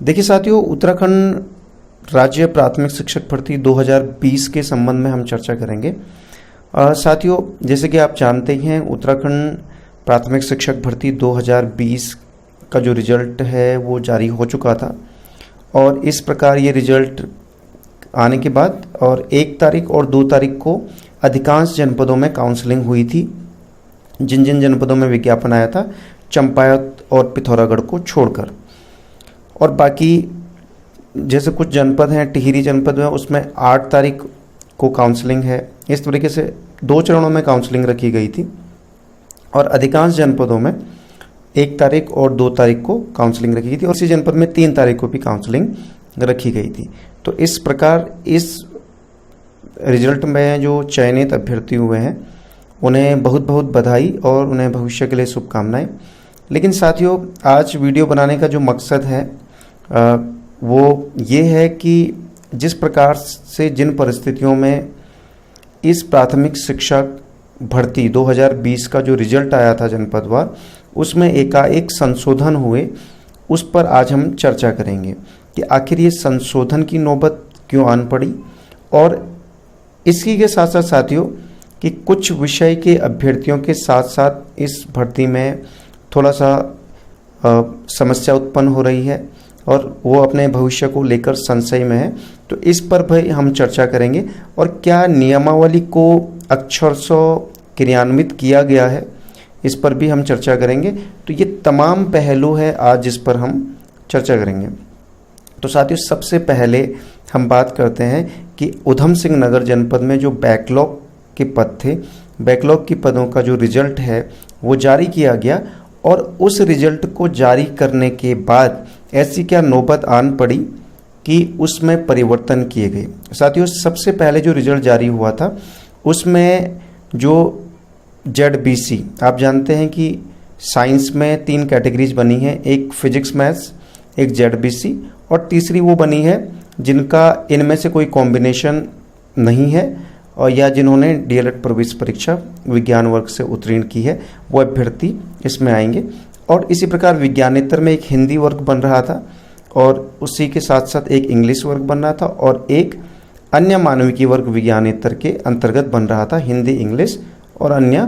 देखिए साथियों, उत्तराखंड राज्य प्राथमिक शिक्षक भर्ती 2020 के संबंध में हम चर्चा करेंगे। साथियों, जैसे कि आप जानते ही हैं, उत्तराखंड प्राथमिक शिक्षक भर्ती 2020 का जो रिजल्ट है वो जारी हो चुका था और इस प्रकार ये रिजल्ट आने के बाद और 1 तारीख और 2 तारीख को अधिकांश जनपदों में काउंसलिंग हुई थी। जिन जिन जनपदों में विज्ञापन आया था, चंपावत और पिथौरागढ़ को छोड़कर, और बाकी जैसे कुछ जनपद हैं, टिहरी जनपद में, उसमें 8 तारीख को काउंसलिंग है। इस तरीके से 2 चरणों में काउंसलिंग रखी गई थी और अधिकांश जनपदों में 1 तारीख और 2 तारीख को काउंसलिंग रखी गई थी और इसी जनपद में 3 तारीख को भी काउंसलिंग रखी गई थी। तो इस प्रकार इस रिजल्ट में जो चयनित अभ्यर्थी हुए हैं उन्हें बहुत बहुत बधाई और उन्हें भविष्य के लिए शुभकामनाएं। लेकिन साथियों, आज वीडियो बनाने का जो मकसद है वो ये है कि जिस प्रकार से जिन परिस्थितियों में इस प्राथमिक शिक्षक भर्ती 2020 का जो रिजल्ट आया था जनपदवार, उसमें एकाएक संशोधन हुए, उस पर आज हम चर्चा करेंगे कि आखिर ये संशोधन की नौबत क्यों आन पड़ी, और इसी के साथ साथ साथियों कि कुछ विषय के अभ्यर्थियों के साथ साथ इस भर्ती में थोड़ा सा समस्या उत्पन्न हो रही है और वो अपने भविष्य को लेकर संशय में है। तो इस पर भी हम चर्चा करेंगे और क्या नियमावली को अक्षरशः क्रियान्वित किया गया है, इस पर भी हम चर्चा करेंगे। तो ये तमाम पहलू है आज जिस पर हम चर्चा करेंगे। तो साथियों, सबसे पहले हम बात करते हैं कि उधम सिंह नगर जनपद में जो बैकलॉग के पद थे, बैकलॉग के पदों का जो रिजल्ट है वो जारी किया गया और उस रिजल्ट को जारी करने के बाद ऐसी क्या नौबत आन पड़ी कि उसमें परिवर्तन किए गए। साथियों, सबसे पहले जो रिजल्ट जारी हुआ था उसमें जो ZBC, आप जानते हैं कि साइंस में 3 कैटेगरीज बनी हैं, एक फिजिक्स मैथ्स, एक ZBC और तीसरी वो बनी है जिनका इनमें से कोई कॉम्बिनेशन नहीं है और या जिन्होंने DLED प्रवेश परीक्षा विज्ञान वर्ग से उत्तीर्ण की है, वो अभ्यर्थी इसमें आएंगे। और इसी प्रकार विज्ञानेतर में एक हिंदी वर्ग बन रहा था और उसी के साथ साथ एक इंग्लिश वर्ग बन रहा था और एक अन्य मानविकी वर्ग विज्ञानेतर के अंतर्गत बन रहा था, हिंदी, इंग्लिश और अन्य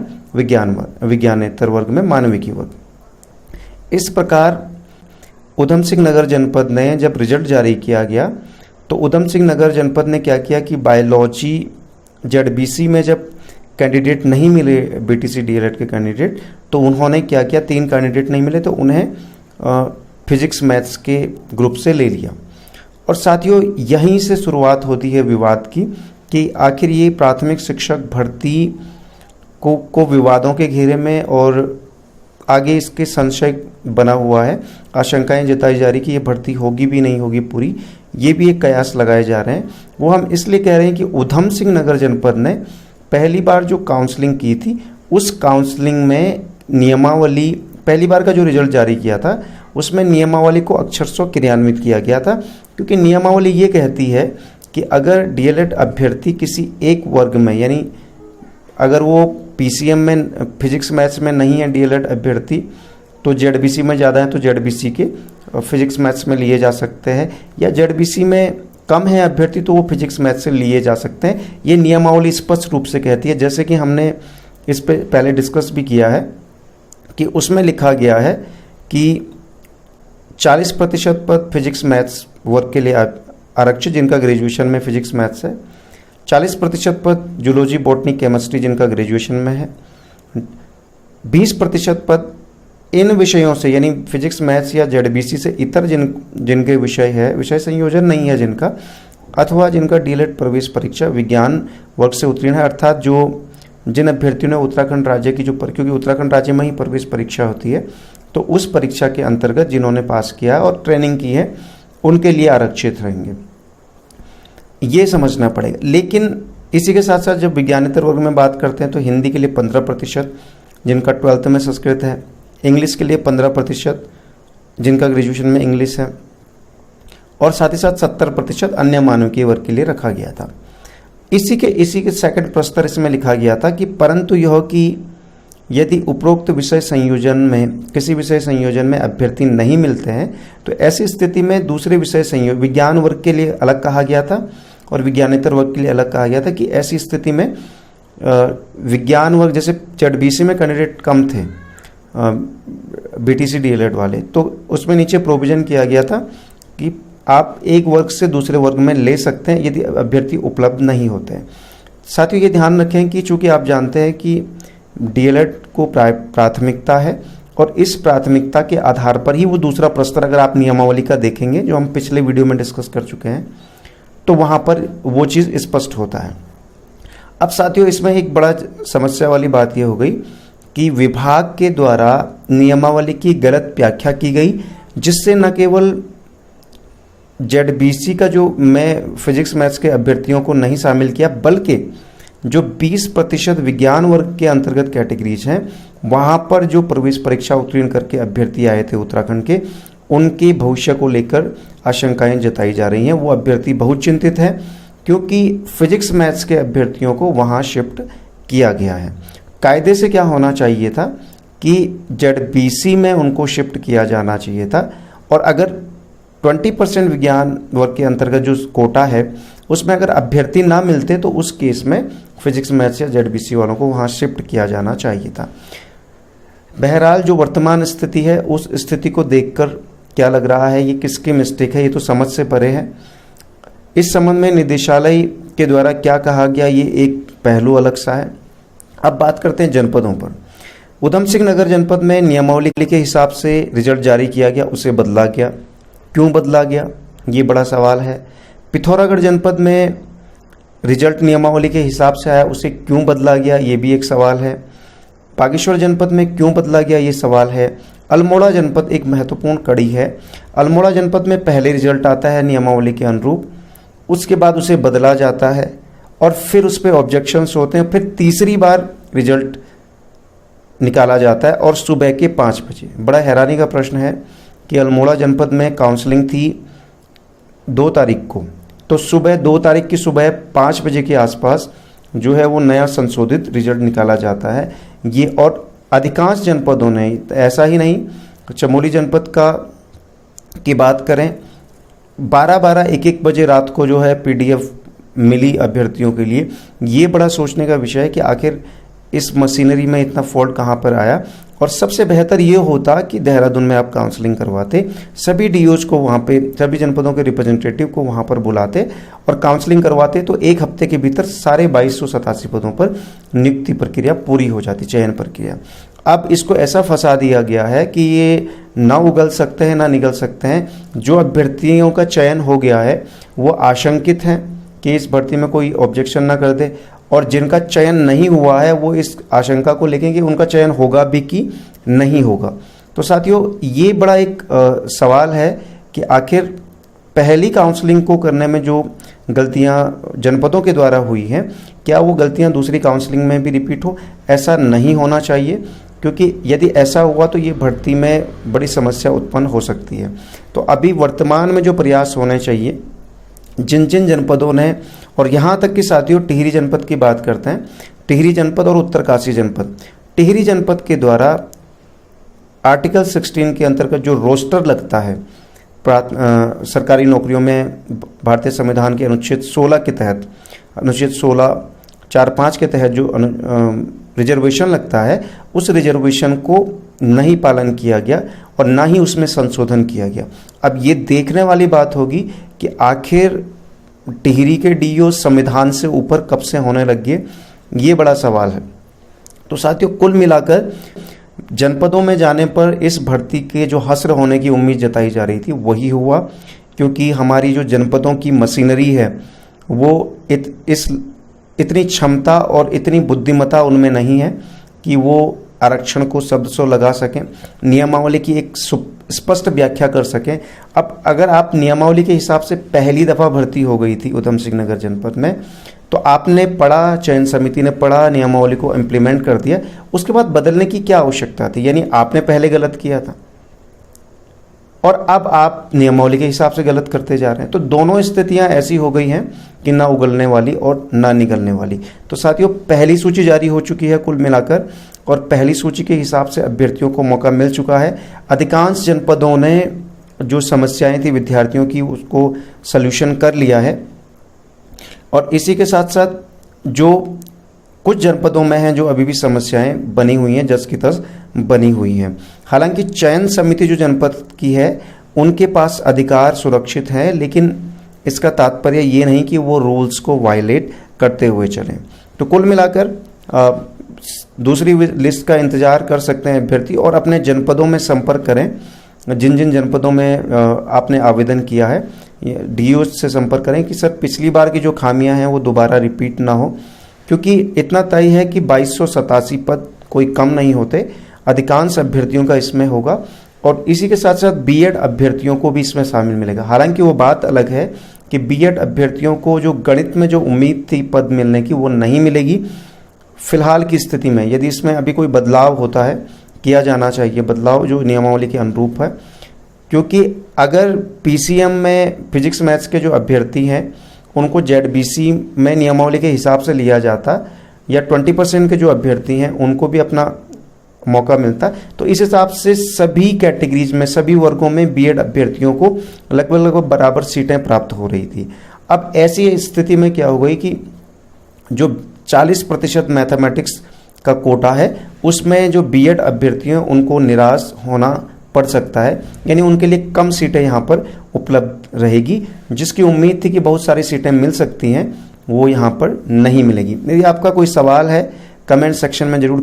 विज्ञानेतर वर्ग में मानविकी वर्ग। इस प्रकार उधम सिंह नगर जनपद ने जब रिजल्ट जारी किया गया तो उधम सिंह नगर जनपद ने क्या किया कि बायोलॉजी ZBC में जब कैंडिडेट नहीं मिले, BTC DLED के कैंडिडेट, तो उन्होंने क्या किया, 3 कैंडिडेट नहीं मिले तो उन्हें फिजिक्स मैथ्स के ग्रुप से ले लिया। और साथियों, यहीं से शुरुआत होती है विवाद की कि आखिर ये प्राथमिक शिक्षक भर्ती को विवादों के घेरे में और आगे इसके संशय बना हुआ है, आशंकाएं जताई जा रही कि ये भर्ती होगी भी नहीं होगी पूरी, ये भी एक कयास लगाए जा रहे हैं। वो हम इसलिए कह रहे हैं कि उधम सिंह नगर जनपद ने पहली बार जो काउंसलिंग की थी उस काउंसलिंग में नियमावली, पहली बार का जो रिजल्ट जारी किया था उसमें नियमावली को अक्षरशः क्रियान्वित किया गया था, क्योंकि नियमावली ये कहती है कि अगर DLED अभ्यर्थी किसी एक वर्ग में, यानी अगर वो PCM में फिजिक्स मैथ्स में नहीं है DLED अभ्यर्थी तो ZBC में ज़्यादा है तो ZBC के फिजिक्स मैथ्स में लिए जा सकते हैं, या ZBC में कम है अभ्यर्थी तो वो फिजिक्स मैथ्स से लिए जा सकते हैं। ये नियमावली स्पष्ट रूप से कहती है, जैसे कि हमने इस पे पहले डिस्कस भी किया है कि उसमें लिखा गया है कि 40% पद फिजिक्स मैथ्स वर्ग के लिए आरक्षित जिनका ग्रेजुएशन में फिजिक्स मैथ्स है, 40% पद जूलॉजी, बॉटनी, केमिस्ट्री जिनका ग्रेजुएशन में है, 20% पद इन विषयों से यानी फिजिक्स मैथ्स या ZBC से इतर जिनके विषय है, विषय संयोजन नहीं है जिनका, अथवा जिनका DLED प्रवेश परीक्षा विज्ञान वर्ग से उत्तीर्ण है, अर्थात जो जिन अभ्यर्थियों ने उत्तराखंड राज्य की क्योंकि उत्तराखंड राज्य में ही प्रवेश परीक्षा होती है, तो उस परीक्षा के अंतर्गत जिन्होंने पास किया और ट्रेनिंग की है उनके लिए आरक्षित रहेंगे, ये समझना पड़ेगा। लेकिन इसी के साथ साथ जब विज्ञानेतर वर्ग में बात करते हैं तो हिंदी के लिए 15% जिनका 12th में संस्कृत है, इंग्लिश के लिए 15% जिनका ग्रेजुएशन में इंग्लिश है, और साथ ही साथ 70% अन्य मानविकी वर्ग के लिए रखा गया था। इसी के सेकंड प्रस्तर इसमें लिखा गया था कि परंतु यह कि यदि उपरोक्त विषय संयोजन में किसी विषय संयोजन में अभ्यर्थी नहीं मिलते हैं तो ऐसी स्थिति में दूसरे विषय संयोजन विज्ञान वर्ग के लिए अलग कहा गया था और विज्ञानेतर वर्ग के लिए अलग कहा गया था कि ऐसी स्थिति में विज्ञान वर्ग जैसे ZBC में कैंडिडेट कम थे BTC DLED वाले, तो उसमें नीचे प्रोविजन किया गया था कि आप एक वर्ग से दूसरे वर्ग में ले सकते हैं यदि अभ्यर्थी उपलब्ध नहीं होते हैं। साथ ही ये ध्यान रखें कि चूंकि आप जानते हैं कि DLED को प्राथमिकता है और इस प्राथमिकता के आधार पर ही वो दूसरा प्रस्तर, अगर आप नियमावली का देखेंगे जो हम पिछले वीडियो में डिस्कस कर चुके हैं, तो वहाँ पर वो चीज़ स्पष्ट होता है। अब साथियों इसमें एक बड़ा समस्या वाली बात ये हो गई कि विभाग के द्वारा नियमावली की गलत व्याख्या की गई, जिससे न केवल ZBC का जो मैं फिजिक्स मैथ्स के अभ्यर्थियों को नहीं शामिल किया, बल्कि जो 20% विज्ञान वर्ग के अंतर्गत कैटेगरीज हैं वहाँ पर जो प्रवेश परीक्षा उत्तीर्ण करके अभ्यर्थी आए थे उत्तराखंड के, उनके भविष्य को लेकर आशंकाएं जताई जा रही हैं। वो अभ्यर्थी बहुत चिंतित हैं क्योंकि फिजिक्स मैथ्स के अभ्यर्थियों को वहाँ शिफ्ट किया गया है। कायदे से क्या होना चाहिए था कि ZBC में उनको शिफ्ट किया जाना चाहिए था, और अगर 20% विज्ञान वर्ग के अंतर्गत जो कोटा है उसमें अगर अभ्यर्थी ना मिलते तो उस केस में फिजिक्स मैथ्स या ZBC वालों को वहाँ शिफ्ट किया जाना चाहिए था। बहरहाल जो वर्तमान स्थिति है उस स्थिति को देखकर क्या लग रहा है, ये किसकी मिस्टेक है, ये तो समझ से परे है। इस संबंध में निदेशालय के द्वारा क्या कहा गया ये एक पहलू अलग सा है। अब बात करते हैं जनपदों पर। उधम सिंह नगर जनपद में नियमावली के हिसाब से रिजल्ट जारी किया गया, उसे बदला गया। क्यों बदला गया, ये बड़ा सवाल है। पिथौरागढ़ जनपद में रिजल्ट नियमावली के हिसाब से आया, उसे क्यों बदला गया, ये भी एक सवाल है। बागेश्वर जनपद में क्यों बदला गया, ये सवाल है। अल्मोड़ा जनपद एक महत्वपूर्ण कड़ी है। अल्मोड़ा जनपद में पहले रिजल्ट आता है नियमावली के अनुरूप, उसके बाद उसे बदला जाता है और फिर उस पर ऑब्जेक्शंस होते हैं, फिर तीसरी बार रिजल्ट निकाला जाता है और सुबह के 5 बजे। बड़ा हैरानी का प्रश्न है कि अल्मोड़ा जनपद में काउंसलिंग थी 2 तारीख को, तो सुबह 2 तारीख की सुबह 5 बजे के आसपास जो है वो नया संशोधित रिजल्ट निकाला जाता है। ये और अधिकांश जनपदों ने, ऐसा ही नहीं, चमोली जनपद की बात करें 12-12 1-1 बजे रात को जो है PDF मिली अभ्यर्थियों के लिए। ये बड़ा सोचने का विषय है कि आखिर इस मशीनरी में इतना फॉल्ट कहाँ पर आया। और सबसे बेहतर ये होता कि देहरादून में आप काउंसलिंग करवाते, सभी DOs को वहाँ पे, सभी जनपदों के रिप्रेजेंटेटिव को वहाँ पर बुलाते और काउंसलिंग करवाते, तो 1 हफ्ते के भीतर सारे 2287 पदों पर नियुक्ति प्रक्रिया पूरी हो जाती, चयन प्रक्रिया। अब इसको ऐसा फंसा दिया गया है कि ये ना उगल सकते हैं ना निगल सकते हैं। जो अभ्यर्थियों का चयन हो गया है वो आशंकित हैं कि इस भर्ती में कोई ऑब्जेक्शन ना कर दे, और जिनका चयन नहीं हुआ है वो इस आशंका को लेके कि उनका चयन होगा भी कि नहीं होगा। तो साथियों ये बड़ा एक सवाल है कि आखिर पहली काउंसलिंग को करने में जो गलतियां जनपदों के द्वारा हुई हैं, क्या वो गलतियां दूसरी काउंसलिंग में भी रिपीट हो? ऐसा नहीं होना चाहिए, क्योंकि यदि ऐसा हुआ तो ये भर्ती में बड़ी समस्या उत्पन्न हो सकती है। तो अभी वर्तमान में जो प्रयास होने चाहिए, जिन जिन जनपदों ने, और यहाँ तक कि साथियों टिहरी जनपद की बात करते हैं, टिहरी जनपद और उत्तरकाशी जनपद। टिहरी जनपद के द्वारा आर्टिकल 16 के अंतर्गत जो रोस्टर लगता है सरकारी नौकरियों में, भारतीय संविधान के अनुच्छेद 16 के तहत, अनुच्छेद 16(4)(5) के तहत जो रिजर्वेशन लगता है, उस रिजर्वेशन को नहीं पालन किया गया और ना ही उसमें संशोधन किया गया। अब ये देखने वाली बात होगी कि आखिर टिहरी के DO संविधान से ऊपर कब से होने लग गए, ये बड़ा सवाल है। तो साथियों कुल मिलाकर जनपदों में जाने पर इस भर्ती के जो हस्र होने की उम्मीद जताई जा रही थी वही हुआ, क्योंकि हमारी जो जनपदों की मशीनरी है वो इतनी क्षमता और इतनी बुद्धिमत्ता उनमें नहीं है कि वो आरक्षण को शब्द से लगा सकें, नियमावली की एक स्पष्ट व्याख्या कर सकें। अब अगर आप नियमावली के हिसाब से पहली दफ़ा भर्ती हो गई थी उधम सिंह नगर जनपद में, तो आपने पढ़ा, चयन समिति ने पढ़ा, नियमावली को इम्प्लीमेंट कर दिया, उसके बाद बदलने की क्या आवश्यकता थी? यानी आपने पहले गलत किया था और अब आप नियमावली के हिसाब से गलत करते जा रहे हैं। तो दोनों स्थितियां ऐसी हो गई हैं कि ना उगलने वाली और ना निगलने वाली। तो साथियों पहली सूची जारी हो चुकी है कुल मिलाकर, और पहली सूची के हिसाब से अभ्यर्थियों को मौका मिल चुका है। अधिकांश जनपदों ने जो समस्याएं थी विद्यार्थियों की उसको सल्यूशन कर लिया है। और इसी के साथ साथ जो कुछ जनपदों में हैं जो अभी भी समस्याएं बनी हुई हैं, जस की तस बनी हुई हैं। हालांकि चयन समिति जो जनपद की है उनके पास अधिकार सुरक्षित हैं, लेकिन इसका तात्पर्य ये नहीं कि वो रूल्स को वायलेट करते हुए चलें। तो कुल मिलाकर दूसरी लिस्ट का इंतजार कर सकते हैं अभ्यर्थी और अपने जनपदों में संपर्क करें। जिन जिन जनपदों में आपने आवेदन किया है डीओ से संपर्क करें कि सर पिछली बार की जो खामियां हैं वो दोबारा रिपीट ना हो, क्योंकि इतना तय है कि 2287 पद कोई कम नहीं होते, अधिकांश अभ्यर्थियों का इसमें होगा। और इसी के साथ साथ बीएड अभ्यर्थियों को भी इसमें शामिल मिलेगा। हालांकि वो बात अलग है कि बीएड अभ्यर्थियों को जो गणित में जो उम्मीद थी पद मिलने की वो नहीं मिलेगी फिलहाल की स्थिति में। यदि इसमें अभी कोई बदलाव होता है, किया जाना चाहिए बदलाव जो नियमावली के अनुरूप है, क्योंकि अगर पीसीएम में फिजिक्स मैथ्स के जो अभ्यर्थी हैं उनको जेडबीसी में नियमावली के हिसाब से लिया जाता या 20% के जो अभ्यर्थी हैं उनको भी अपना मौका मिलता, तो इस हिसाब से सभी कैटेगरीज में सभी वर्गों में बीएड अभ्यर्थियों को लगभग बराबर सीटें प्राप्त हो रही थी। अब ऐसी स्थिति में क्या हो गई कि जो 40% मैथमेटिक्स का कोटा है उसमें जो बीएड अभ्यर्थी हैं उनको निराश होना पड़ सकता है, यानी उनके लिए कम सीटें यहाँ पर उपलब्ध रहेगी। जिसकी उम्मीद थी कि बहुत सारी सीटें मिल सकती हैं वो यहाँ पर नहीं मिलेगी। यदि आपका कोई सवाल है कमेंट सेक्शन में जरूर